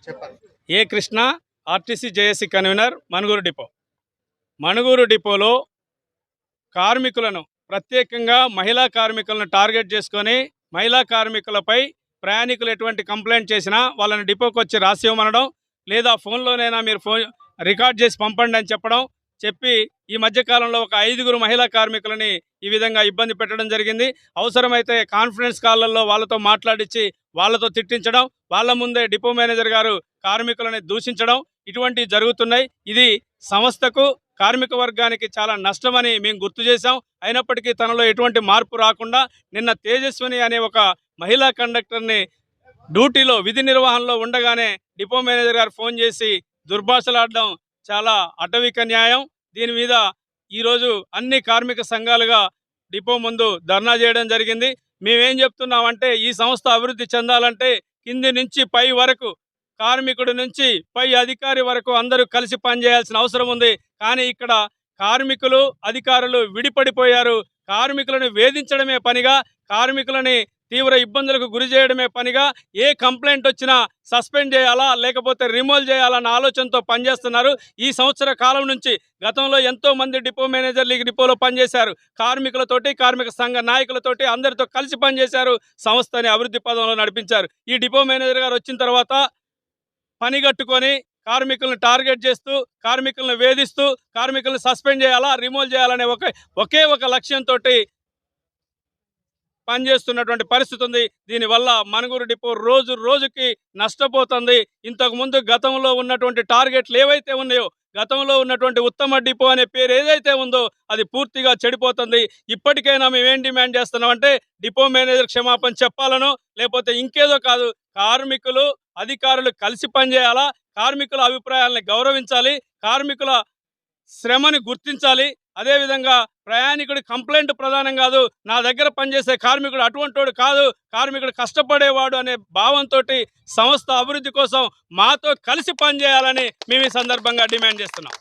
చెప్పండి. A Krishna, RTC JAC convener, Manuguru depot. Manuguru డిపోలో కార్మికులను, ప్రత్యేకంగా మహిళా కార్మికులను టార్గెట్ చేసుకొని మహిళా కార్మికులపై ప్రయాణికులు ఎటువంటి కంప్లైంట్ చేసినా వాళ్ళని డిపోకి వచ్చి రాసి ఇవ్వమనడం, లేదా ఫోన్లోనైనా మీరు రికార్డ్ చేసి పంపండి అని చెప్పి ఈ మధ్యకాలంలో ఒక 5గురు మహిళా కార్మికులని ఈ విధంగా ఇబ్బంది పెట్టడం జరిగింది. అవసరమైతే కాన్ఫరెన్స్ కాళ్ళల్లో వాళ్ళతో మాట్లాడించి వాళ్ళతో తిట్టించడం, వాళ్ళ ముందే డిపో మేనేజర్ గారు కార్మికులని దూషించడం ఇటువంటివి జరుగుతున్నాయి. ఇది సంస్థకు, కార్మిక వర్గానికి చాలా నష్టమని మేము గుర్తు చేశాం. అయినప్పటికీ తనలో ఎటువంటి మార్పు రాకుండా నిన్న తేజస్విని అనే ఒక మహిళా కండక్టర్ని డ్యూటీలో విధి నిర్వహణలో ఉండగానే డిపో మేనేజర్ గారు ఫోన్ చేసి దుర్భాషలాడడం చాలా అటవిక న్యాయం. దీని మీద ఈరోజు అన్ని కార్మిక సంఘాలుగా డిపో ముందు ధర్నా చేయడం జరిగింది. మేమేం చెప్తున్నామంటే ఈ సంస్థ అభివృద్ధి చెందాలంటే కింది నుంచి పై వరకు, కార్మికుడి నుంచి పై అధికారి వరకు అందరూ కలిసి పనిచేయాల్సిన అవసరం ఉంది. కానీ ఇక్కడ కార్మికులు, అధికారులు విడిపడిపోయారు. కార్మికులను వేధించడమే పనిగా, కార్మికులని తీవ్ర ఇబ్బందులకు గురి చేయడమే పనిగా, ఏ కంప్లైంట్ వచ్చినా సస్పెండ్ చేయాలా లేకపోతే రిమూవ్ చేయాలన్న ఆలోచనతో పనిచేస్తున్నారు. ఈ సంవత్సర కాలం నుంచి గతంలో ఎంతో మంది డిపో మేనేజర్లు ఈ డిపోలో పనిచేశారు. కార్మికులతోటి, కార్మిక సంఘ నాయకులతోటి అందరితో కలిసి పనిచేశారు. సంస్థని అభివృద్ధి పదంలో నడిపించారు. ఈ డిపో మేనేజర్ గారు వచ్చిన తర్వాత పనిగట్టుకొని కార్మికులను టార్గెట్ చేస్తూ, కార్మికులను వేధిస్తూ, కార్మికులను సస్పెండ్ చేయాలా, రిమూవ్ చేయాలనే ఒకే ఒక లక్ష్యంతో పనిచేస్తున్నటువంటి పరిస్థితి ఉంది. దీనివల్ల మణుగూరు డిపో రోజు రోజుకి నష్టపోతుంది. ఇంతకుముందు గతంలో ఉన్నటువంటి టార్గెట్లు ఏవైతే ఉన్నాయో, గతంలో ఉన్నటువంటి ఉత్తమ డిపో అనే పేరు ఏదైతే ఉందో అది పూర్తిగా చెడిపోతుంది. ఇప్పటికైనా మేమేం డిమాండ్ చేస్తున్నామంటే డిపో మేనేజర్ క్షమాపణ చెప్పాలనో లేకపోతే ఇంకేదో కాదు, కార్మికులు, అధికారులు కలిసి పనిచేయాలా, కార్మికుల అభిప్రాయాలను గౌరవించాలి, కార్మికుల శ్రమని గుర్తించాలి. అదేవిధంగా ప్రయాణికుడి కంప్లైంట్ ప్రధానం కాదు, నా దగ్గర పనిచేసే కార్మికుడు అటువంటివాడు కాదు, కార్మికుడు కష్టపడేవాడు అనే భావంతో సంస్థ అభివృద్ధి కోసం మాతో కలిసి పనిచేయాలని మేము ఈ సందర్భంగా డిమాండ్ చేస్తున్నాం.